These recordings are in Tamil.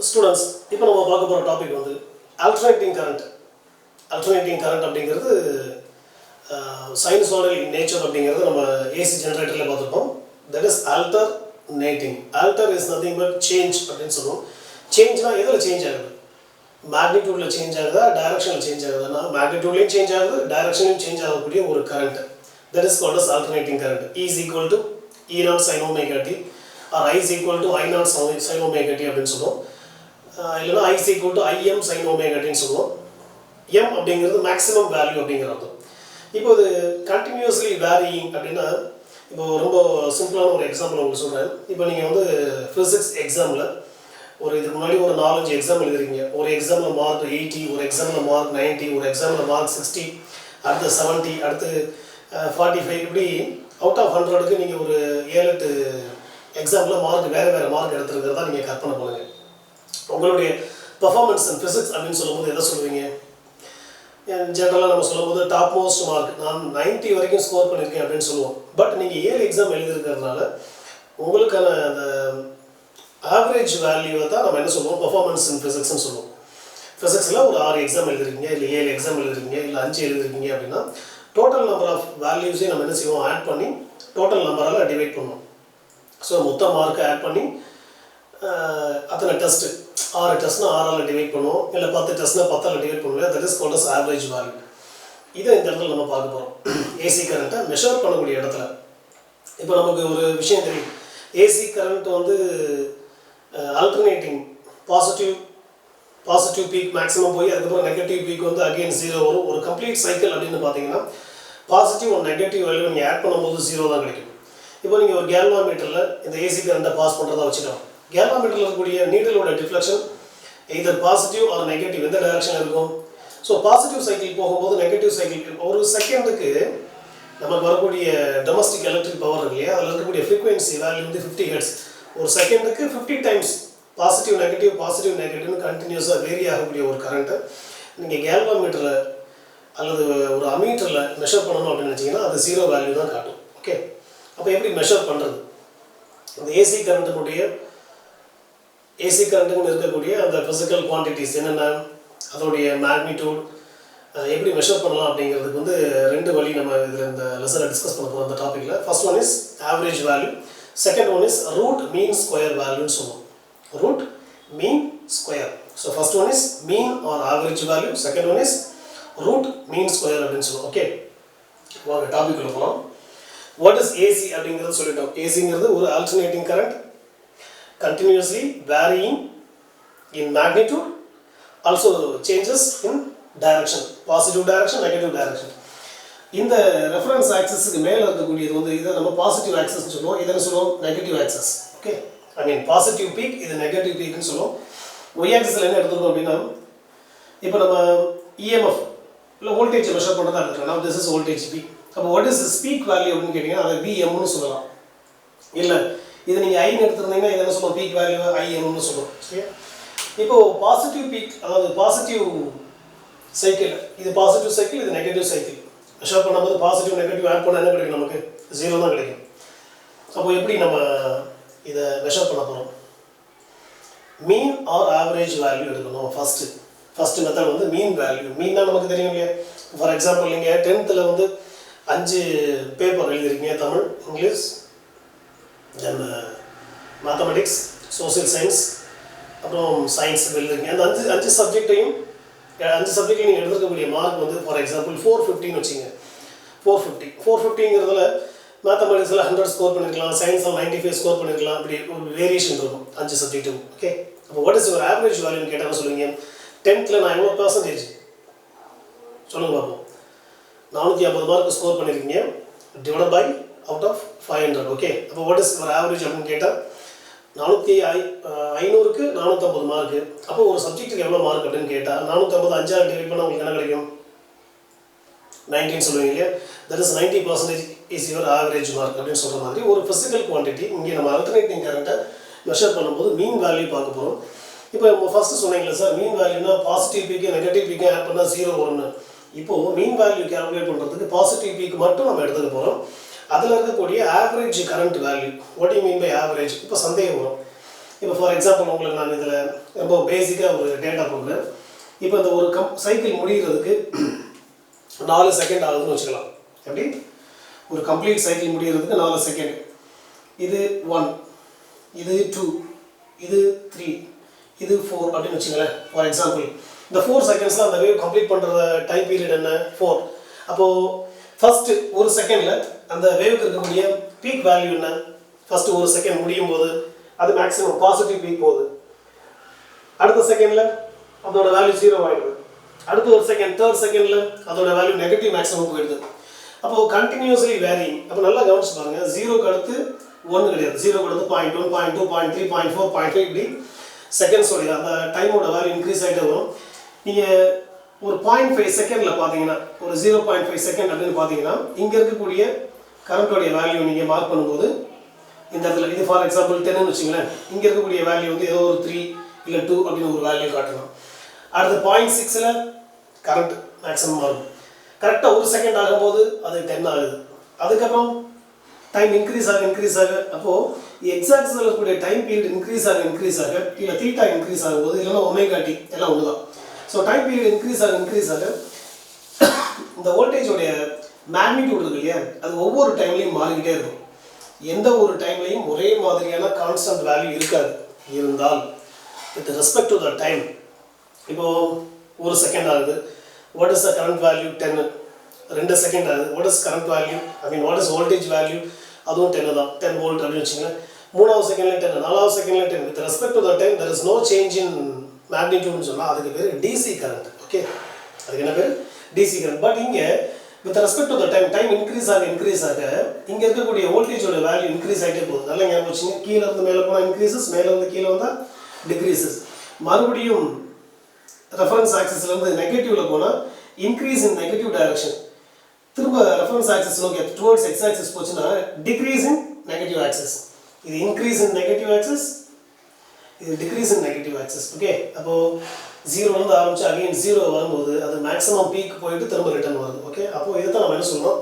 ஸ்டூடெண்ட்ஸ், இப்போ நம்ம பார்க்க போகிற டாபிக் வந்து ஆல்டர்னேட்டிங் கரண்ட். ஆல்டர்னேட்டிங் கரண்ட் அப்படிங்கிறது சைனசாய்டல் நேச்சர் அப்படிங்கிறது நம்ம ஏசி ஜென்ரேட்டரில் பார்த்துருப்போம். That is alternating. Alter is nothing but change அப்படின்னு சொல்லுவோம். சேஞ்ச்னா எதில் சேஞ்ச் ஆகுது? மேக்னிடியூடில் சேஞ்ச் ஆகுதா, டைரக்ஷனில் சேஞ்ச் ஆகுதுன்னா மேக்னிடியூட்லேயும் சேஞ்ச் ஆகுது, டைரக்ஷன்லையும் சேஞ்ச் ஆகக்கூடிய ஒரு current. That is called as alternating current. E is equal to E0 sin omega t or I is equal to I0 sin omega t அப்படின்னு சொல்லுவோம். இல்லைனா I is equal to Im sin omega t சொல்லுவோம். M அப்படிங்கிறது மேக்ஸிமம் வேல்யூ அப்படிங்கிறது. இப்போ இது கண்டினியூஸ்லி வேரியிங் அப்படின்னா, இப்போ ரொம்ப சிம்பிளான ஒரு எக்ஸாம்பிள் உங்களுக்கு சொல்கிறேன். இப்போ நீங்கள் வந்து ஃபிசிக்ஸ் எக்ஸாமில் இதுக்கு முன்னாடி ஒரு 4-5 எக்ஸாம் எழுதுறீங்க. ஒரு எக்ஸாமில் மார்க் 80, ஒரு எக்ஸாமில் மார்க் 90, ஒரு எக்ஸாமில் மார்க் 60, அடுத்து 70, அடுத்து 45, இப்படி அவுட் ஆஃப் 100க்கு நீங்கள் ஒரு 7-8 எக்ஸாமில் மார்க் வேறு மார்க் எடுத்துருக்கிறதா நீங்கள் கற்பனை பண்ணுங்கள். உங்களுடைய பர்ஃபார்மன்ஸ் இன் ஃபிசிக்ஸ் அப்படின்னு சொல்லும்போது எதை சொல்லுவீங்க? ஜென்ரலாக நம்ம சொல்லும்போது டாப் மோஸ்ட் மார்க் நான் 90 வரைக்கும் ஸ்கோர் பண்ணியிருக்கேன் அப்படின்னு சொல்லுவோம். பட் நீங்கள் 7 எக்ஸாம் எழுதியிருக்கிறதுனால உங்களுக்கான அந்த ஆவரேஜ் வேல்யூவை தான் நம்ம என்ன சொல்லுவோம்? பர்ஃபார்மன்ஸ் இன் ஃபிசிக்ஸ்ன்னு சொல்லுவோம். ஃபிசிக்ஸில் ஒரு 6 எக்ஸாம் எழுதிருக்கீங்க, இல்லை 7 எக்ஸாம் எழுதிருக்கீங்க, இல்லை 5 எழுதிருக்கீங்க அப்படின்னா டோட்டல் நம்பர் ஆஃப் வேல்யூஸையும் நம்ம என்ன செய்வோம்? ஆட் பண்ணி டோட்டல் நம்பரால் டிவைட் பண்ணுவோம். ஸோ மொத்த மார்க்கை ஆட் பண்ணி அத்தனை டெஸ்ட்டு 6 டெஸ்ட்னா 6ஆல் டிவைட் பண்ணுவோம், இல்லை 10 டெஸ்ட்னா 10ஆல் டிவைட் பண்ணுவோம். That is called as average value. இதை இந்த இடத்துல நம்ம பார்க்க போகிறோம். ஏசி கரண்ட்டை மெஷர் பண்ணக்கூடிய இடத்துல இப்போ நமக்கு ஒரு விஷயம் தெரியும். ஏசி கரண்ட் வந்து ஆல்டர்னேட்டிங் பாசிட்டிவ் பீக் மேக்ஸிமம் போய் அதுக்கப்புறம் நெகட்டிவ் பீக் வந்து அகெயின் 0 வரும். ஒரு கம்ப்ளீட் சைக்கிள் அப்படின்னு பார்த்தீங்கன்னா பாசிட்டிவ் ஒரு நெகட்டிவ் வேல்யூ நீங்கள் ஆட் பண்ணும்போது 0 தான் கிடைக்கும். இப்போ நீங்கள் ஒரு கேல்வாமீட்டரில் இந்த ஏசி கரண்ட்டை பாஸ் பண்ணுறதா வச்சுக்கலாம். கேல்வாமீட்டரில் இருக்கக்கூடிய நீடலோட deflection either positive or negative எந்த டைரக்ஷனில் இருக்கும். ஸோ பாசிட்டிவ் சைக்கிள் போகும்போது நெகட்டிவ் சைக்கிள் ஒரு செகண்டுக்கு நமக்கு வரக்கூடிய டொமஸ்டிக் எலக்ட்ரிக் பவர் இருக்கு இல்லையா, அதில் இருக்கக்கூடிய ஃப்ரீக்வன்சி வேல்யூ வந்து 50 ஹெர்ட்ஸ். ஒரு செகண்டுக்கு 50 டைம்ஸ் பாசிட்டிவ் நெகட்டிவ்னு கண்டினியூஸாக வேரி ஆகக்கூடிய ஒரு கரண்ட்டை நீங்கள் கேல்வாமீட்டரில் அல்லது ஒரு அமீட்டரில் மெஷர் பண்ணணும் அப்படின்னு நினச்சிங்கன்னா அது 0 வேல்யூ தான் காட்டும். ஓகே, அப்போ எப்படி மெஷர் பண்ணுறது? அந்த ஏசி கரண்ட்டுன்னு இருக்கக்கூடிய அந்த ஃபிசிக்கல் குவான்டிட்டிஸ் என்னென்ன, அதோடைய மேக்னிடியூட் எப்படி மெஷர் பண்ணலாம் அப்படிங்கிறதுக்கு வந்து 2 வழி நம்ம இதில் இந்த லெசனை டிஸ்கஸ் பண்ண போகிறோம். அந்த டாப்பிக்கில் first one is average value, second one is root mean square வேல்யூன்னு சொல்லுவோம். Root mean square. So first one is mean or average value, second one is root mean square அப்படின்னு சொல்லுவோம். ஓகே, வாங்க டாபிக் உள்ள போகலாம். வாட் இஸ் ஏசி அப்படிங்கிறது சொல்லிட்டோம். ஏசிங்கிறது ஒரு alternating current, continuously varying in magnitude, also changes in direction, positive direction, negative direction. இந்த ரெஃபரன்ஸ் ஆக்சஸ்க்கு மேலே இருக்கக்கூடியது வந்து இதை நம்ம பாசிட்டிவ் ஆக்சஸ்ன்னு சொல்லுவோம், இதை சொல்லுவோம் நெகட்டிவ் ஆக்சஸ். ஓகே, ஐ மீன் பாசிட்டிவ் பீக், இது நெகட்டிவ் பீக்னு சொல்லுவோம். ஒய் ஆக்சஸில் என்ன எடுத்துருக்கோம் அப்படின்னா, இப்போ நம்ம இஎம்எஃப் இல்லை வோல்டேஜ் மெஷர் பண்ணுறதா எடுத்துக்கலாம். நம்ம திஸ் இஸ் வோல்டேஜ் பீக். அப்போ வாட் இஸ் ஸ்பீக் வேல்யூ அப்படின்னு கேட்டிங்கன்னா அதை விஎம்னு சொல்லலாம். இல்லை இது நீங்கள் ஐன்னு எடுத்துருந்தீங்கன்னா இதை என்ன சொல்லுவோம்? பீக் வேல்யூ ஐஎம்னு சொல்லுவோம். சரியா? இப்போது பாசிட்டிவ் பீக், அதாவது பாசிட்டிவ் சைக்கிள், இது பாசிட்டிவ் சைக்கிள், இது நெகட்டிவ் சைக்கிள். மெஷர் பண்ணும்போது பாசிட்டிவ் நெகட்டிவ் ஆட் பண்ணால் என்ன கிடைக்கும்? நமக்கு 0 தான் கிடைக்கும். அப்போ எப்படி நம்ம இதை மெஷர் பண்ண போகிறோம்? மீன் ஆர் ஆவரேஜ் வேல்யூ எடுக்கணும். ஃபஸ்ட்டு மெத்தட் வந்து மீன் வேல்யூ. மீன்னா நமக்கு தெரியும் இல்லையா? ஃபார் எக்ஸாம்பிள் நீங்கள் 10th வந்து 5 பேப்பர் எழுதிருக்கீங்க, தமிழ், இங்கிலீஷ், தென் மேத்தமெட்டிக்ஸ், சோசியல் சயின்ஸ், அப்புறம் சயின்ஸ் எழுதுறீங்க. அந்த 5 சப்ஜெக்டையும் 5 சப்ஜெக்ட்லையும் நீங்கள் எடுத்துக்கக்கூடிய மார்க் வந்து ஃபார் எக்ஸாம்பிள் 450ன்னு வச்சுங்க. 450ங்கிறதுல மேத்தமெட்டிக்ஸில் 100 ஸ்கோர் பண்ணியிருக்கலாம், சயின்ஸில் 95 ஸ்கோர் பண்ணியிருக்கலாம். அப்படி ஒரு வேரியேஷன் இருக்கும் 5 சப்ஜெக்ட்டும். ஓகே, அப்போ வாட் இஸ் யுவர் ஆவரேஜ் வேல்யூன்னு கேட்டால் சொல்லுவீங்க? 10th நான் எவ்வளோ பர்சன்டேஜ் சொல்லுங்க பார்ப்போம். 450 மார்க் ஸ்கோர் பண்ணியிருக்கீங்க, divide by out of 500. Okay, அப்போ வாட் இஸ் யுவர் ஆவரேஜ் அப்படின்னு கேட்டால் 500க்கு 450 மார்க்கு. அப்போ ஒரு சப்ஜெக்ட்டுக்கு எவ்வளோ மார்க் அப்படின்னு கேட்டால் 450 5ஆல் டிவைட் பண்ணால் உங்களுக்கு என்ன கிடைக்கும்? 19 சொல்லுவீங்க இல்லையா? That is 90% is your average mark அப்படின்னு சொல்கிற மாதிரி ஒரு ஃபிசிக்கல் குவான்டிட்டி. இங்கே நம்ம ஆல்டர்னேட்டிங் கரண்ட்டை மெஷர் பண்ணும்போது மீன் வேல்யூ பார்க்க போகிறோம். இப்போ நம்ம ஃபஸ்ட்டு சொன்னீங்களா சார், மீன் வேல்யூனா positive peak negative peak add பண்ணால் 0 வரும்னு. இப்போது மீன் வேல்யூ கேல்குலேட் பண்ணுறதுக்கு பாசிட்டிவ் பீக்கு மட்டும் நம்ம எடுத்துக்க போகிறோம். அதில் இருக்கக்கூடிய average current value. What you mean by average? இப்போ சந்தேகம் வரும், இப்போ ஃபார் எக்ஸாம்பிள் உங்களுக்கு நான் இதில் ரொம்ப பேசிக்காக ஒரு டேட்டா கொடுக்குறேன். இப்போ இந்த ஒரு சைக்கிள் முடிகிறதுக்கு 4 செகண்ட் ஆகுதுன்னு வச்சுக்கலாம். எப்படி ஒரு கம்ப்ளீட் சைக்கிள் முடிகிறதுக்கு 4 செகண்ட். இது 1, இது 2, இது 3, இது 4 அப்படின்னு வச்சுங்களேன். ஃபார் எக்ஸாம்பிள் இந்த 4 செகண்ட்ஸில் அந்த வேவ் கம்ப்ளீட் பண்ணுற டைம் பீரியட் என்ன 4. அப்போது ஃபஸ்ட்டு ஒரு செகண்டில் அந்த வேவுக்கு இருக்கக்கூடிய பீக் வேல்யூ என்ன? ஃபஸ்ட்டு ஒரு செகண்ட் முடியும் போது அது மேக்ஸிமம் பாசிட்டிவ் பீக் போகுது. அடுத்த செகண்டில் அதோட வேல்யூ 0 ஆகிடுது. அடுத்த ஒரு செகண்ட் தேர்ட் செகண்டில் அதோட வேல்யூ நெகட்டிவ் மேக்ஸிமம் போயிடுது. அப்போது கண்டினியூஸ்லி வேரிங். அப்போ நல்லா கவனிச்சு பாருங்க, 0க்கு அடுத்து 1 கிடையாது, 0க்கு அடுத்து 0.1, 0.2, 0.3, 0.4, 0.5 இப்படி செகண்ட்ஸோடைய அந்த டைமோட வேல்யூ இன்க்ரீஸ் ஆகிட்டே வரும். நீங்கள் ஒரு 0.5 செகண்டில் பார்த்தீங்கன்னா, ஒரு 0.5 செகண்ட் அப்படின்னு பார்த்தீங்கன்னா, இங்கே இருக்கக்கூடிய கரண்ட்டோடைய வேல்யூ நீங்கள் மார்க் பண்ணும்போது இந்த இடத்துல இது ஃபார் எக்ஸாம்பிள் 10ன்னு வச்சுங்களேன், இங்கே இருக்கக்கூடிய வேல்யூ வந்து ஏதோ ஒரு 3 இல்லை 2 அப்படின்னு ஒரு வேல்யூ காட்டணும். அடுத்து 0.6ல் கரண்ட் மேக்ஸிமம் ஆகும். கரெக்டாக ஒரு செகண்ட் ஆகும்போது அது 10 ஆகுது. அதுக்கப்புறம் டைம் இன்க்ரீஸ் ஆக அப்போது எக்ஸாக்ஸில் இருக்கக்கூடிய டைம் பீரியட் இன்க்ரீஸ் ஆக இல்லை தீட்டா இன்க்ரீஸ் ஆகும்போது இல்லைன்னா ஒமேகா டி எல்லாம் ஒன்று தான். ஸோ டைம் பீரியட் இன்க்ரீஸ் ஆக இந்த வோல்டேஜோடைய மேக்னிடியூட் இருக்கு இல்லையா, அது ஒவ்வொரு டைம்லையும் மாறிக்கிட்டே இருக்கும். எந்த ஒரு டைம்லையும் ஒரே மாதிரியான கான்ஸ்டன்ட் வேல்யூ இருக்காது. இருந்தால் with respect to the time, இப்போது ஒரு செகண்ட் ஆகுது, what is the current value 10. 2 second ஆகுது, what is current value what is voltage value, அதுவும் 10 தான், 10 வோல்ட் அப்படின்னு வச்சுங்களேன். 3வது செகண்ட்லேயும் 10, 4வது செகண்ட்லேயும் 10. With respect to the time there is no change in மேக்னிடியூட்னு சொன்னால் அதுக்கு பேர் டிசி கரண்ட். ஓகே, அதுக்கு என்ன பேர்? DC current. பட் இங்கே with respect to the time increase ஆக இங்கே இருக்கக்கூடிய வோல்டேஜோட வேல்யூ இன்க்ரீஸ் ஆகிட்டே போகுது. நல்லா ஞாபகம் வச்சுங்க, கீழே இருந்து மேலே போனால் இன்க்ரீசஸ், மேலே இருந்து கீழே வந்தால் டிக்ரீசஸ். மறுபடியும் ரெஃபரன்ஸ் ஆக்சிஸ்லேருந்து நெகட்டிவில் போனால் இன்க்ரீஸ் இன் நெகட்டிவ் டைரக்ஷன். திரும்ப ரெஃபரன்ஸ் ஆக்சிஸ் நோக்கி டுவர்ட்ஸ் எக்ஸ் ஆக்சிஸ் போச்சுன்னா டிக்ரீஸ் இன் நெகட்டிவ் ஆக்சிஸ். இது இன்க்ரீஸ் இன் நெகட்டிவ் ஆக்சிஸ், இது decrease in negative axis. Okay, அப்போது 0 ஆரம்பிச்சு அகைன் 0 வரும்போது அது மேக்ஸிமம் பீக் போயிட்டு திரும்ப ரிட்டர்ன் வருது. ஓகே, அப்போது இதை தான் நம்ம என்ன சொல்லணும்,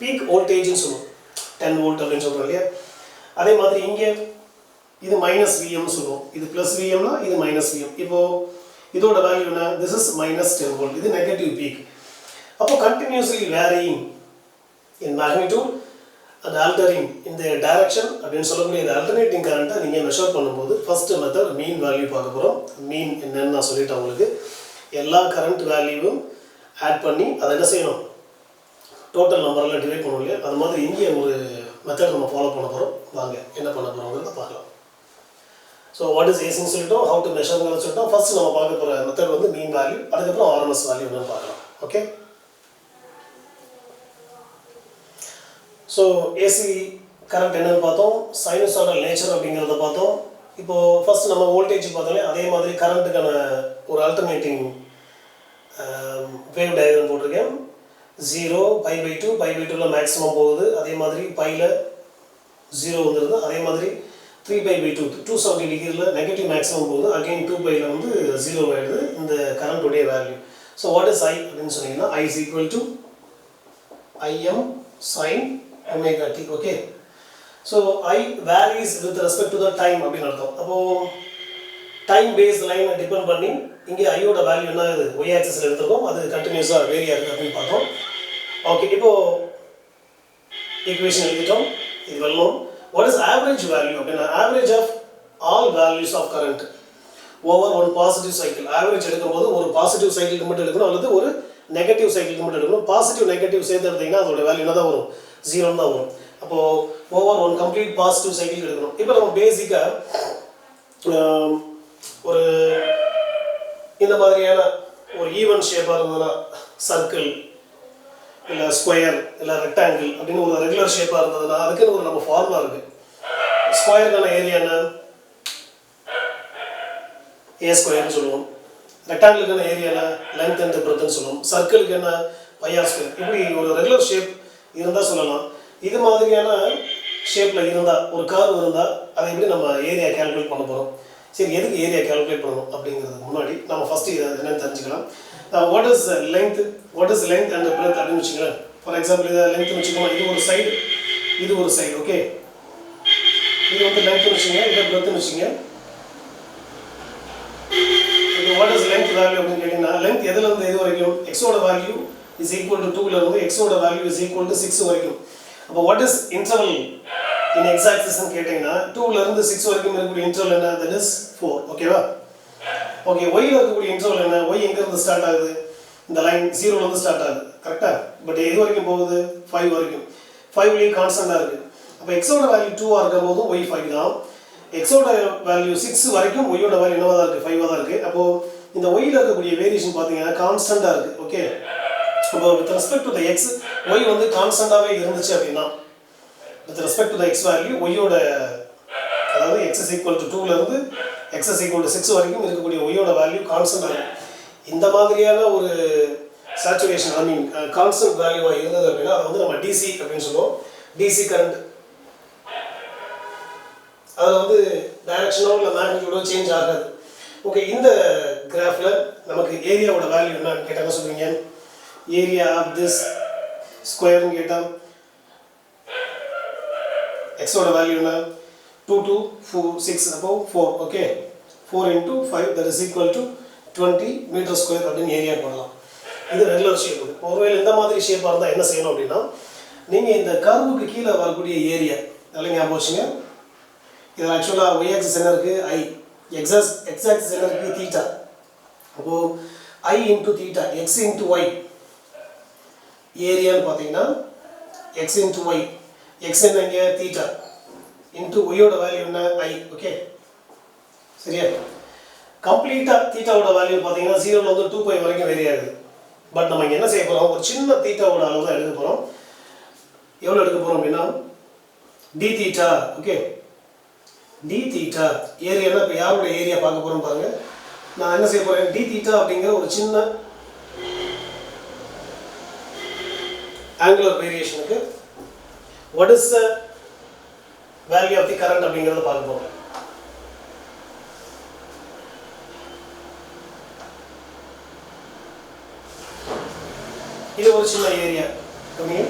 பீக் வோல்டேஜ்னு சொல்லுவோம். 10 வோல்ட் அப்படின்னு சொல்கிறோம் இல்லையா. அதே மாதிரி இங்கே இது -Vm சொல்லுவோம், இது +Vmனா இது -Vm. இப்போது இதோட வேல்யூ என்ன? திஸ் இஸ் -10 வோல்ட், இது நெகட்டிவ் பீக். அப்போ continuously varying in magnitude and altering இந்த டைரக்ஷன் அப்படின்னு சொல்லக்கூடிய இந்த ஆல்டர்னேட்டிங் கரண்ட்டை நீங்கள் மெஷர் பண்ணும்போது ஃபஸ்ட்டு மெத்தட் மீன் வேல்யூ பார்க்க போகிறோம். மீன் என்னன்னு நான் சொல்லிட்டேன் உங்களுக்கு. எல்லா கரண்ட் வேல்யூவும் ஆட் பண்ணி அதை என்ன செய்யணும், டோட்டல் நம்பரெல்லாம் டிவைட் பண்ணுவோம் இல்லையா, அது மாதிரி இங்கே ஒரு மெத்தட் நம்ம ஃபாலோ பண்ண போகிறோம். வாங்க என்ன பண்ண போகிறோங்கிறத பார்க்கலாம். ஸோ வாட் இஸ் ஏசின்னு சொல்லிட்டோம், ஹவு டு மெஷர்ங்கிறத சொல்லிட்டோம். ஃபஸ்ட்டு நம்ம பார்க்க போகிற மெத்தட் வந்து மீன் வேல்யூ, அதுக்கப்புறம் ஆர்எம்எஸ் வேல்யூ என்னன்னு பார்க்கலாம். ஓகே, ஸோ ஏசி கரண்ட் என்னன்னு பார்த்தோம், சைனசாய்டல் நேச்சர் அப்படிங்கிறத பார்த்தோம். இப்போது ஃபஸ்ட் நம்ம வோல்டேஜ் பார்த்தோம்லே அதே மாதிரி கரண்ட்டுக்கான ஒரு ஆல்டர்னேட்டிங் வேவ் டயக்ராம் போட்டிருக்கேன். 0 π/2, π/2ல் மேக்ஸிமம் போகுது. அதே மாதிரி பையில் 0 வந்துடுது. அதே மாதிரி 3π/2 270 டிகிரியில் நெகட்டிவ் மேக்ஸிமம் போகுது. அகெயின் 2πயில் வந்து 0 ஆகிடுது இந்த கரண்ட்டுடைய value. So what is I அப்படின்னு சொன்னீங்கன்னா I is equal to Im sin omega t. Okay, so I varies with respect to the time அப்படின்னு அர்த்தம். அப்போது டைம் பேஸ்ட் லைனை டிபெண்ட் பண்ணி இங்கே ஐயோட வேல்யூ என்ன ஆகுது, ஒய் ஆக்சிஸில் எடுத்துருக்கோம், அது கண்டினியூஸாக வேரி ஆகுது அப்படின்னு பார்த்தோம். ஓகே, இப்போது ஈக்குவேஷன் எழுதிட்டோம். இது வெல்லும். வாட் இஸ் ஆவரேஜ் வேல்யூ அப்படின்னா average of all values of current over one positive cycle. Average எடுக்கும்போது ஒரு பாசிட்டிவ் சைக்கிளுக்கு மட்டும் எடுக்கணும் அல்லது ஒரு நெகட்டிவ் சைக்கிளுக்கு மட்டும் எடுக்கணும். பாசிட்டிவ் நெகட்டிவ் சேர்த்து எடுத்தீங்கன்னா அதோட வேல்யூ என்ன தான் வரும், 0 தான் வரும். அப்போது over one complete positive cycle எடுக்கணும். இப்போ நம்ம பேசிக்காக ஒரு இந்த மாதிரியான ஒரு ஈவன் ஷேப்பாக இருந்ததுன்னா சர்க்கிள் இல்லை ஸ்கொயர் இல்லை ரெக்டாங்கிள் அப்படின்னு ஒரு ரெகுலர் ஷேப்பாக இருந்ததுன்னா அதுக்குன்னு ஒரு நம்ம ஃபார்முலா இருக்குது. ஸ்கொயருக்கான ஏரியா என்ன, ஏ ஸ்கொயர்னு சொல்லுவோம். ரெக்டாங்கிளுக்கான ஏரியா என்ன, லென்த் அண்ட் பிரெத்னு சொல்லுவோம். சர்க்கிளுக்கு என்ன, பையா ஸ்கொயர். இப்படி ஒரு ரெகுலர் ஷேப் இருந்தால் சொல்லலாம். இது மாதிரியான ஷேப்பில் இருந்தால் ஒரு கர்வ் இருந்தால் அதை எப்படி நம்ம ஏரியா கேல்குலேட் பண்ண போகிறோம். சரி, எதுக்கு ஏரியா கேல்குலேட் பண்ணணும் அப்படிங்கிறதுக்கு முன்னாடி நம்ம ஃபஸ்ட்டு இதை என்னென்னு தெரிஞ்சுக்கலாம். What is length and breadth அப்படின்னு வச்சுக்கலாம். ஃபார் எக்ஸாம்பிள் இதை லென்த்னு வச்சுக்கோங்க, இது ஒரு சைடு, இது ஒரு சைடு. ஓகே, இது வந்து லென்த்னு வச்சுங்க, இதை பிரெத்னு வச்சுங்க. length value அப்படின்னு கேட்டிங்கன்னா length எதுல இருந்து எது வரைக்கும் x ஓட value is equal to 2 ல இருந்து x ஓட value is equal to 6 வரைக்கும். அப்போ what is interval in x axis ன்னு கேட்டிங்கன்னா 2 ல இருந்து 6 வரைக்கும் இருக்கக்கூடிய interval என்ன? that is 4. ஓகேவா? ஓகே, y ல இருக்கக்கூடிய interval என்ன? y எங்க இருந்து ஸ்டார்ட் ஆகுது? இந்த லைன் 0 ல இருந்து ஸ்டார்ட் ஆகுது. கரெக்ட்டா? பட் எது வரைக்கும் போகுது? 5 வரைக்கும். 5 லயே கான்ஸ்டன்ட்டா இருக்கு. அப்ப x ஓட வேல்யூ 2 ஆ இருக்கும்போது y 5 தான். x ஓட வேல்யூ 6 வரைக்கும் y ஓட வேல்யூ என்னவா இருக்கு? 5 ஆ இருக்கு. அப்போ இந்த y ல இருக்கக்கூடிய வேரியேஷன் பாத்தீங்கன்னா கான்ஸ்டன்ட்டா இருக்கு. ஓகே. அப்போ with respect to the x y வந்து கான்ஸ்டன்ட்டாவே இருந்துச்சு அப்படினா with respect to the x value y ஓட அதாவது x is equal to 2 ல இருந்து x is equal to 6 வரைக்கும் இருக்கக்கூடிய y ஓட வேல்யூ கான்ஸ்டன்ட்டா இருக்கு. இந்த மாதிரியான ஒரு சேச்சுரேஷன் ஐ மீன் கான்ஸ்டன்ட் வேல்யூவா இருந்தது அப்படினா அது வந்து நம்ம DC அப்படினு சொல்லுவோம். DC கரண்ட் அது வந்து டைரக்ஷனோ இல்ல மேக்னிட்யூடோ சேஞ்ச் ஆகாது. ஓகே, இந்த கிராஃப்ல நமக்கு ஏரியாவோட வேல்யூ என்னன்னு கேட்டா என்ன சொல்றீங்க? ஏரியா ஆஃப் திஸ் ஸ்கொயர் னு கேட்டா x ஓட வேல்யூ என்ன? 2 2 4 6 அப்போ 4. Okay, 4 into 5 that is equal to 20 metre square அப்படின்னு ஏரியா போடலாம். இது ரெகுலர் ஷேப். ஒருவேளை இந்த மாதிரி ஷேப்பா இருந்தா என்ன செய்யணும் அப்படின்னா நீங்க இந்த கர்வுக்கு கீழ வரக்கூடிய ஏரியா நல்லா ஞாபகம் வச்சுங்க. இது ஆக்சுவலா y axis என்ன இருக்கு? I. x axis என்ன இருக்கு? θ. அப்போ I into θ, x into y. ஏரியான்னு பாத்தீங்கன்னா x into y. x என்னங்க? θ. into y ஓட வேல்யூ என்ன? I. ஓகே, சரியா? கம்ப்ளீட்டா θ ஓட வேல்யூ பாத்தீங்கன்னா 0 ல இருந்து 2π வரைக்கும் வேரி ஆகுது. பட் நம்ம இங்க என்ன செய்ய போறோம்? ஒரு சின்ன θ ஓட அளவு தான் எடுக்க போறோம். எவ்வளவு எடுக்க போறோம் அப்படின்னா dθ. ஓகே, dθ ஏரியானா இப்ப யாரோட ஏரியா பார்க்க போறோம் பாருங்க. நான் என்ன செய்ய போறேன்? dθ அப்படிங்கிற ஒரு சின்ன angular variationக்கு what is the value of the current அப்படிங்கறத பார்க்க போறோம். இது ஒரு சின்ன ஏரியா. ஓகே,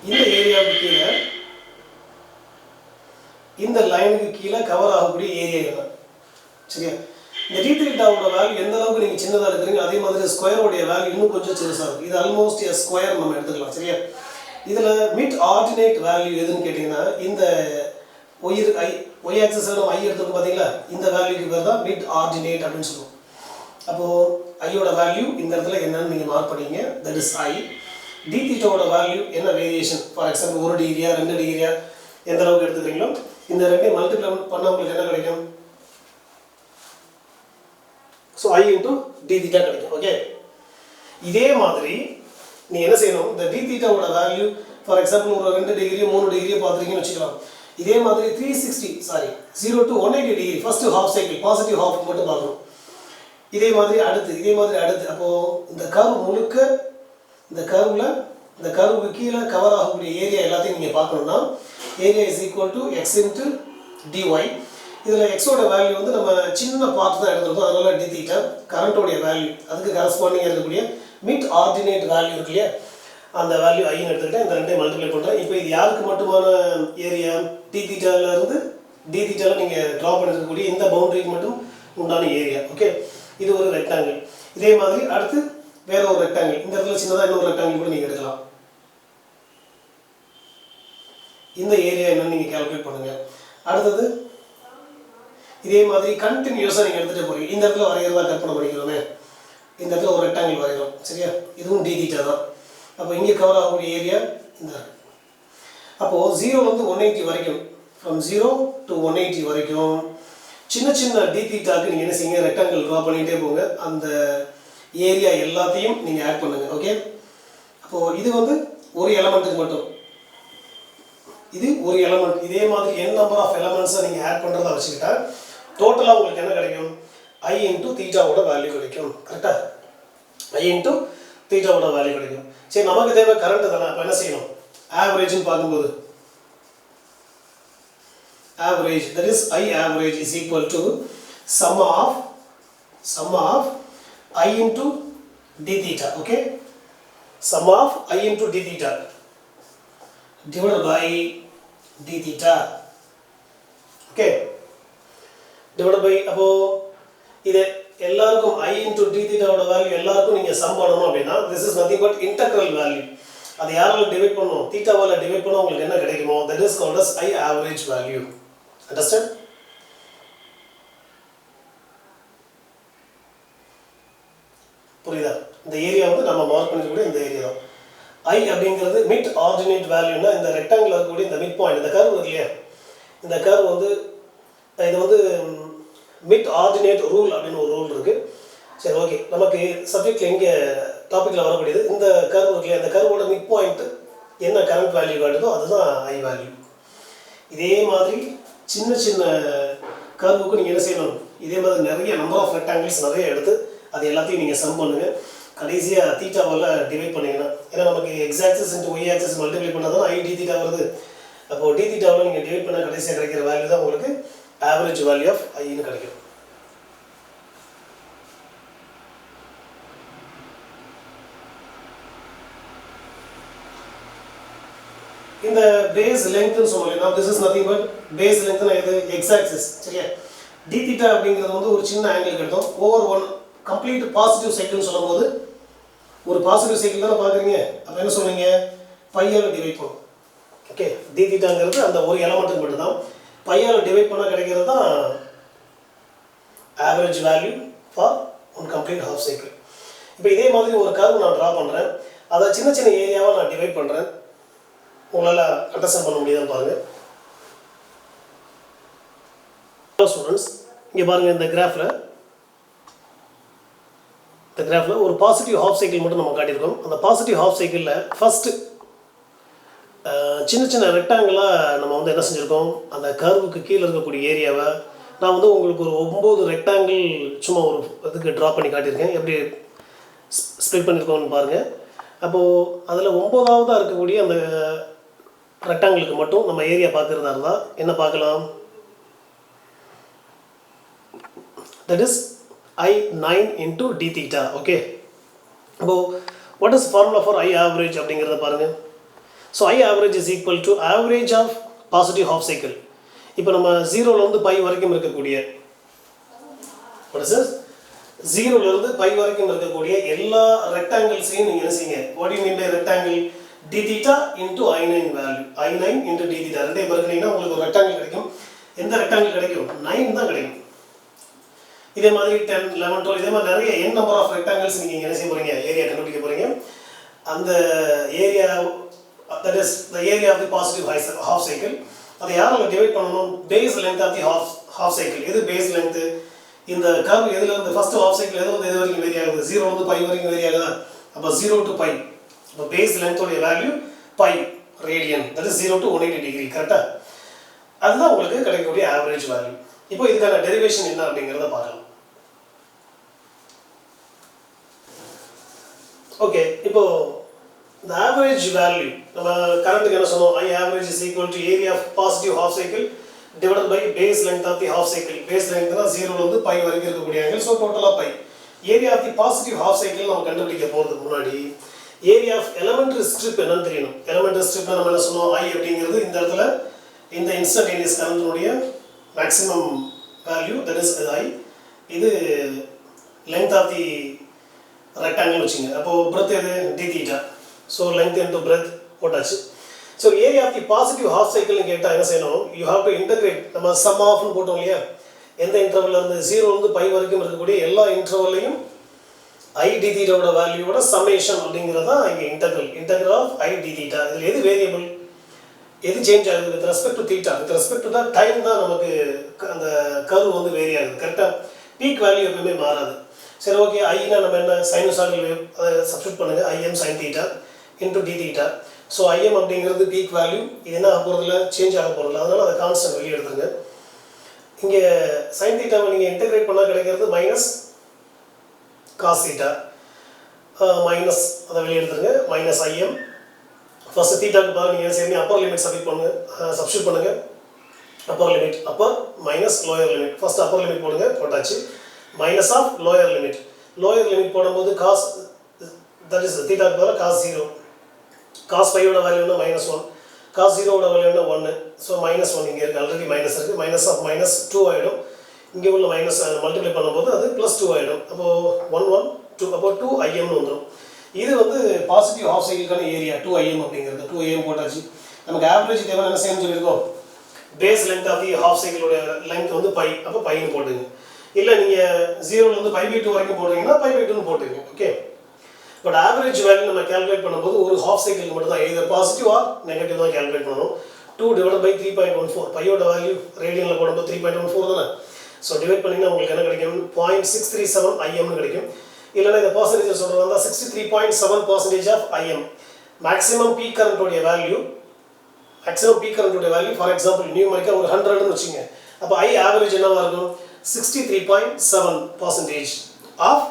இந்த ஏரியாவுக்கு கீழ இந்த லைனுக்கு கீழ கவர் ஆகக்கூடிய ஏரியா என்ன? சரியா? இந்த d3 ஓட வேல்யூ எந்த அளவுக்கு நீங்க சின்னதா எடுக்கறீங்க அதே மாதிரி ஸ்கொயர் ஓட வேல்யூ இன்னும் கொஞ்சம் சின்னதா இருக்கு. இது ஆல்மோஸ்ட் a ஸ்கொயர் நம்ம எடுத்துக்கலாம். சரியா? இதுல மிட் ஆர்டினேட் வேல்யூ எதுன்னு கேட்டிங்கன்னா இந்த y ஆக்சிஸ்ல நம்ம i எடுத்துட்டு பாத்தீங்களா? இந்த வேல்யூக்கு பேர் தான் மிட் ஆர்டினேட் அப்படினு சொல்லுவோம். அப்போ i ஓட வேல்யூ இந்த இடத்துல என்னன்னு நீங்க மார்க் பண்ணீங்க. that is i. dθ ஓட வேல்யூ என்ன வேரியேஷன்? ஃபார் எக்ஸாம்பிள் 1 டிகிரியா 2 டிகிரியா எந்த அளவுக்கு எடுத்துக்கிறீங்களோ இந்த ரெண்டையும் மல்டிப்ளை பண்ணா உங்களுக்கு என்ன கிடைக்கும்? so i into dθ கிடைக்கும். ஓகே, இதே மாதிரி நீ என்ன செய்யணும்? இந்த dθ ஓட வேல்யூ ஃபார் எக்ஸாம்பிள் ஒரு 2 டிகிரி 3 டிகிரி பாத்துறீங்கன்னு வெச்சுக்கலாம். இதே மாதிரி 0 to 180 degree first half cycle positive half மட்டும் பார்க்கணும். இதே மாதிரி அடுத்து அப்போ இந்த கர்வ் முழுக்க இந்த கர்வுக்கு கீழ கவர் ஆகக்கூடிய ஏரியா எல்லாத்தையும் நீங்க பார்க்கணும்னா area is equal to x into dy. இதுல x ஓட வேல்யூ வந்து நம்ம சின்ன பார்ட் தான் எடுத்துறோம். அதனால dθ கரண்ட் ஓட வேல்யூ அதுக்கு கரஸ்பாண்டிங்கா இருக்கக்கூடிய மிட் ஆர்டினேட் வேல்யூ இருக்கு இல்லையா? அந்த வேல்யூ i ன்னு எடுத்துக்கிட்டு இந்த ரெண்டையும் மல்டிப்ளை பண்றேன். இப்போ இது யாருக்கு மட்டுமான ஏரியா? dθ ல இருந்து dθ ல நீங்க டிரா பண்ணிருக்கக்கூடிய இந்த பவுண்டரிக்கு மட்டும் உண்டான ஏரியா. ஓகே, இது ஒரு ரெக்டாங்கிள். இதே மாதிரி அடுத்து வேற ஒரு ரெக்டாங்கிள். இந்த இடத்துல சின்னதா இன்னொரு ரெக்டாங்கிள் கூட நீங்க எடுக்கலாம். இந்த ஏரியா என்னன்னு நீங்க கால்குலேட் பண்ணுங்க. அடுத்து இதே மாதிரி கண்டினியூஸா நீங்க எடுத்துட்டு போறீங்க. இந்த இடத்துல வரையறதா கற்பனை பண்ணிக்கிறோமே. இந்த இடத்துல ஒரு ரெக்டாங்கிள் வரையறோம். சரியா? இதுவும் dθ தான். அப்ப இங்க கவர் ஆகக்கூடிய ஏரியா இந்த. அப்போ 0 ல இருந்து 180 வரைக்கும் from 0 to 180 வரைக்கும் சின்ன சின்ன dθக்கு நீங்க என்ன செய்யுங்க? ரெக்டாங்கிள் டிரா பண்ணிட்டே போங்க. அந்த ஏரியா எல்லாத்தையும் நீங்க ஆட் பண்ணுங்க. ஓகே, அப்போ இது வந்து ஒரு எலிமெண்ட்டுக்கு மட்டும். இது ஒரு எலிமெண்ட். இதே மாதிரி n நம்பர் ஆஃப் எலிமெண்ட்ஸை நீங்க ஆட் பண்றதா வச்சுக்கிட்டா டோட்டலா உங்களுக்கு என்ன கிடைக்கும்? i into θ ஓட வேல்யூ கிடைக்கும். கரெக்ட்டா? i into θ ஓட வேல்யூ கிடைக்கும். சரி, நமக்கு தேவை கரண்ட் தானே. அப்ப என்ன செய்யணும்? ஆவரேஜ்னு பாக்கும்போது average, that is I average is equal to sum of I into d theta. Okay, sum of I into d theta divided by d theta. Okay, divide by அப்போ இது எல்லாருக்கும் I into d theta-ஓட வேல்யூ எல்லாருக்கும் நீங்கள் சம் பண்ணணும் அப்படின்னா this is nothing but integral value. அது யாரால டிவைட் பண்ணணும், தீட்டாவால் டிவைட் பண்ணால் உங்களுக்கு என்ன கிடைக்குமோ that is called as I average value. Understand? புரியுதா? இந்த ஏரியா வந்து நம்ம மார்க் பண்ணிருக்கக்கூடிய இந்த ஏரியா தான். I அப்படிங்கிறது மிட் ஆர்டினேட் வேல்யூனா இந்த ரெக்டாங்கிள் இருக்கக்கூடிய இந்த மிட் பாயிண்ட், இந்த கர்வ் இருக்கு இல்லையா, இந்த கர்வ் வந்து இது வந்து மிட் ஆர்டினேட் ரூல் அப்படின்னு ஒரு ரூல் இருக்குது. சரி, ஓகே. நமக்கு சப்ஜெக்டில் எங்கே டாப்பிக்கில் வரக்கூடியது இந்த கர்வ் இருக்கு இல்லையா, இந்த கர்வோட மிட் பாயிண்ட் என்ன கரண்ட் வேல்யூ காட்டுதோ அதுதான் I வேல்யூ. இதே மாதிரி சின்ன சின்ன கர்வுக்கு நீங்கள் என்ன செய்யணும், இதே மாதிரி நிறைய நம்பர் ஆஃப் ரெக்டாங்கிள்ஸ் நிறைய எடுத்து அது எல்லாத்தையும் நீங்கள் சம் பண்ணுங்கள். கடைசியாக தீட்டாவால் டிவைட் பண்ணிங்கன்னா, ஏன்னா நமக்கு X axis into Y axis multiply பண்ணால் தான் I d theta வருது. அப்போது d thetaவில் நீங்கள் டிவைட் பண்ணால் கடைசியாக கிடைக்கிற வேல்யூ தான் உங்களுக்கு ஆவரேஜ் வேல்யூ ஆஃப் ஐன்னு கிடைக்கும். இந்த பேஸ் லெங்க்னு சொல்லுவோம். This is nothing but phase லெங்க்னா இது எக்ஸ் ஆக்சிஸ். சரியா? d theta அப்படிங்கிறது வந்து ஒரு சின்ன ஆங்கிள் கிடைக்கும். ஓவர் ஒன் கம்ப்ளீட் பாசிட்டிவ் சைக்கிள்னு சொல்லும்போது ஒரு பாசிட்டிவ் சைக்கிள் தானே பார்க்குறீங்க. அப்போ என்ன சொல்லுவீங்க, பையால் டிவைட் பண்ணும். ஓகே, d thetaங்கிறது அந்த ஒரு எலமெண்ட்டுக்கு மட்டும்தான். பையால் டிவைட் பண்ணால் கிடைக்கிறது தான் average value for one complete half cycle. இப்போ இதே மாதிரி ஒரு கர்வ் நான் ட்ரா பண்ணுறேன், அதை சின்ன சின்ன ஏரியாவாக நான் டிவைட் பண்ணுறேன். உங்களால் அண்டர்ஸ்டாண்ட் பண்ண முடியாதுன்னு பாருங்கள். ஸ்டூடெண்ட்ஸ், இங்கே பாருங்கள், இந்த கிராஃபில் ஒரு பாசிட்டிவ் ஹாஃப் சைக்கிள் மட்டும் நம்ம காட்டியிருக்கோம். அந்த பாசிட்டிவ் ஹாஃப் சைக்கிளில் ஃபஸ்ட்டு சின்ன சின்ன ரெக்டாங்கிளாக நம்ம வந்து என்ன செஞ்சுருக்கோம், அந்த கர்வுக்கு கீழே இருக்கக்கூடிய ஏரியாவை நான் வந்து உங்களுக்கு ஒரு 9 ரெக்டாங்கிள் சும்மா ஒரு இதுக்கு ட்ரா பண்ணி காட்டியிருக்கேன். எப்படி ஸ்ப்ளிட் பண்ணியிருக்கோம்னு பாருங்கள். அப்போது அதில் 9ஆவதாக இருக்கக்கூடிய அந்த ரெக்டாங்கிளுக்கு மட்டும் நம்ம ஏரியா பார்க்குறதா இருந்தால் என்ன பார்க்கலாம், that is I9 into d theta. Okay, அப்போது what is formula for I average அப்படிங்கிறத பாருங்கள். So I average is equal to average of positive half cycle. இப்போ நம்ம 0லேருந்து பை வரைக்கும் இருக்கக்கூடிய what is this 0லேருந்து பை வரைக்கும் இருக்கக்கூடிய எல்லா ரெக்டாங்கிள்ஸையும் நீங்கள் என்ன செய்யுங்க, what do you mean by rectangle, d theta into I9 value, I9 into d theta ரெண்டையும் பெருக்கினீங்கன்னா உங்களுக்கு ஒரு ரெக்டாங்கிள் கிடைக்கும். எந்த ரெக்டாங்கிள் கிடைக்கும், 9 தான் கிடைக்கும். இதே மாதிரி 10, 11, 12 இதே மாதிரி நிறைய n நம்பர் ஆஃப் ரெக்டாங்கிள்ஸ் நீங்கள் என்ன செய்ய போகிறீங்க, ஏரியா கண்டுபிடிக்க போகிறீங்க. அந்த area that is the area of the positive half cycle. அதை யாரால டிவைட் பண்ணணும், base length of the half cycle. எது பேஸ் லென்த், இந்த கர்வ் எதில் இருந்து ஃபர்ஸ்ட் half cycle எது வந்து எது வரைக்கும் வேரி ஆகுது, 0லேருந்து பை வரைக்கும் வேரி ஆகுதா. அப்போ 0 to பை, அப்போ பேஸ் லென்த்தோடைய value pi radian, that is 0 to 180 degree. கரெக்டாக? அதுதான் உங்களுக்கு கிடைக்கக்கூடிய ஆவரேஜ் வேல்யூ. இப்போ இதுக்கான டெரிவேஷன் என்ன அப்படிங்கிறத பார்க்கலாம். ஓகே, இப்போ the average value நம்ம கரண்ட்டுக்கு என்ன சொன்னோம், I average is equal to area of positive half cycle divided by base length of the half cycle. base length னா 0லேருந்து பை வரைக்கும் இருக்கக்கூடிய ஆங்கிள். ஸோ டோட்டலாக pi. Area of the positive half cycle நம்ம கண்டுபிடிக்க போகிறதுக்கு முன்னாடி ஏரியா ஆஃப் எலமெண்ட்ரி ஸ்ட்ரிப் என்னன்னு தெரியணும். எலமெண்ட்ரி ஸ்ட்ரிப்னா நம்ம என்ன சொன்னோம், I அப்படிங்கிறது இந்த இடத்துல இந்த இன்ஸ்டன்டேனியஸ் கரண்ட்னுடைய maximum value, that is I. இது லென்த் ஆஃப் தி ரெக்டாங்கிள் வச்சுங்க. அப்போது பிரெத் எது, d theta. So length into breadth போட்டாச்சு. So area of the positive half சைக்கிள்னு கேட்டால் என்ன செய்யணும், யூ ஹாவ் டு இன்டகிரேட். நம்ம சம் ஆஃப்னு போட்டோம் இல்லையா, எந்த இன்டர்வல்ல இருந்து 0லேருந்து பை வரைக்கும் இருக்கக்கூடிய எல்லா இன்டர்வல்லையும் I d thetaவோட வேல்யூவோட சம்மேஷன் அப்படிங்கிறது தான் இங்கே integral of I d theta. இதில் எது வேரியபிள், எது சேஞ்ச் ஆகுது with respect to theta, with respect to the time தான் நமக்கு அந்த கர்வ் வந்து வேரி ஆகுது. கரெக்டாக பீக் வேல்யூ எப்பவுமே மாறாது. சரி, ஓகே. ஐனா நம்ம என்ன சைனசாய்டல் வேவ், அதை சப்ஸ்டிட் பண்ணுங்கள், IM sin theta into d theta. So IM அப்படிங்கிறது பீக் வேல்யூ, இது என்ன ஆக போகிறதில்ல, சேஞ்ச் ஆக போகிறதில்ல. அதனால் அதை கான்ஸ்டன்ட் வெளியே எடுத்துருங்க. இங்கே சைன் தீட்டாவை நீங்கள் இன்டெகிரேட் பண்ணால் கிடைக்கிறது மைனஸ் காஸ் தீட்டா, மைனஸ் அதை வெளியே எடுத்துருங்க, மைனஸ் IM. ஃபஸ்ட்டு தீட்டாவுக்கு பாருங்க, நீங்கள் சேர்ந்து அப்பர் லிமிட் சப்ஸ்டிட் பண்ணுங்கள். Upper limit upper minus lower limit. First upper limit போடுங்க, போட்டாச்சு. Minus of lower limit. Lower limit போடும்போது காஸ், தட் இஸ் தீட்டாவுக்கு பதிலாக காஸ் 0. காஸ் 5ஓட வேல்யூனா -1, காஸ் 0ஓட வேல்யூனா 1. ஸோ -1 இங்கே இருக்குது, ஆல்ரெடி மைனஸ் இருக்குது. மைனஸ் ஆஃப் -2 ஆகிடும். இங்கே உள்ள மைனஸ் மல்டிப்ளை பண்ணும்போது அது +2 ஆகிடும். அப்போது 1 1 2 அப்போ 2im வந்துடும். இது வந்து பாசிட்டிவ் ஹாஃப் சைக்கிளுக்கான ஏரியா 2im அப்படிங்கிறது. 2im போட்டாச்சு. நமக்கு ஆவரேஜ் தேவை என்ன செய்யணும்னு சொல்லியிருக்கோம், phase length of the half சைக்கிளோட லென்த் வந்து பை, அப்போ பைன்னு போட்டுங்க. இல்லை நீங்கள் 0லேருந்து π/2 வரைக்கும் போடுறீங்கன்னா π/2ன்னு போட்டுங்க. ஓகே, பட் ஆவரேஜ் வேல்யூ நம்ம கேல்குலேட் பண்ணும்போது ஒரு ஹாஃப் சைக்கிளுக்கு மட்டும் தான் எய்தர் பாசிட்டிவ் ஆர் நெகட்டிவ் தான் கேல்குலேட் பண்ணணும். 2 / 3.14 பையோட வேல்யூ ரேடியனில் போடும்போது 3.14 தானே. ஸோ டிவைட் பண்ணிங்கன்னா உங்களுக்கு என்ன கிடைக்கும், 0.637 IMனு கிடைக்கும். இல்லைன்னா இந்த பர்சன்டேஜ் சொல்கிறது வந்தால் 63.7% ஆஃப் IM. மேக்ஸிமம் பீக் கரண்ட்டோடைய வேல்யூ ஃபார் எக்ஸாம்பிள் நியூமரிக்காக ஒரு 100ன்னு வச்சுங்க. அப்போ I ஆவரேஜ் என்னவாக இருக்கும், 63.7% ஆஃப்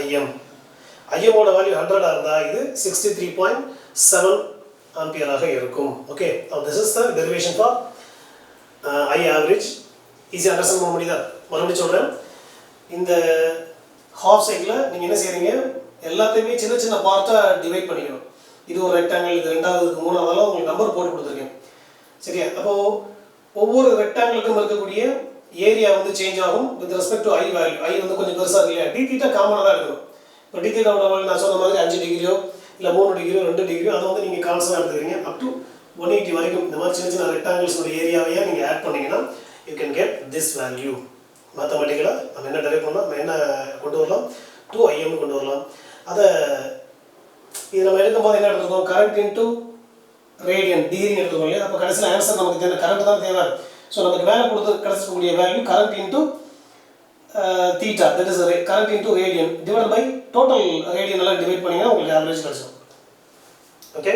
IM. IMோட வேல்யூ 100 இருந்தால் இது 63.7 ஆம்பியராக இருக்கும். Okay, this is the derivation for I average. ஈஸியாக அண்டர்ஸ்டாண்ட் பண்ண முடியுதா? மறுபடியும் சொல்கிறேன், இந்த ஹாஃப் சைக்கிளில் நீங்கள் என்ன செய்கிறீங்க, எல்லாத்தையுமே சின்ன சின்ன பார்ட்டாக டிவைட் பண்ணிக்கணும். இது ஒரு ரெக்டாங்கிள், இது ரெண்டாவது, இது மூணாவதெல்லாம் உங்களுக்கு நம்பர் போட்டு கொடுத்துருக்கேன். சரியா? அப்போது ஒவ்வொரு ரெக்டாங்கிளுக்கும் இருக்கக்கூடிய ஏரியா வந்து சேஞ்ச் ஆகும் with respect to I value. I வந்து கொஞ்சம் பெருசாக இருக்கு இல்லையா, d θ காமனாக தான் எடுக்கணும். இப்போ d θவோட வேல்யூ நான் சொன்ன மாதிரி 5 டிகிரியோ இல்லை 3 டிகிரியோ 2 டிகிரியோ அதை வந்து நீங்கள் கான்ஸ்டன்டாக எடுத்துக்கிறீங்க. அப் டு 180 வரைக்கும் இந்த மாதிரி சின்ன சின்ன ரெக்டாங்கிள்ஸோட ஏரியாவையாக நீங்கள் ஆட் பண்ணிங்கன்னா you can get this value. மேத்தமெட்டிக்கலாக நம்ம என்ன டெரைவ் பண்ணலாம், நம்ம என்ன கொண்டு வரலாம், 2im கொண்டு வரலாம். அதை இது நம்ம எடுக்கும்போது என்ன எடுத்துருக்கோம், கரண்ட் இன்ட்டு ரேடியன் டிகிரின்னு எடுத்துக்கோம் இல்லையா. அப்போ கடைசியில் ஆன்சர் நமக்கு தேவை கரண்ட் தான் தேவை. ஸோ நமக்கு வேலை கொடுத்து கிடைச்சக்கூடிய value current into theta, that is current into radian divide by total radian எல்லாம் டிவைட் பண்ணிங்கன்னா உங்களுக்கு ஆவரேஜ் கிடைச்சிடும். ஓகே.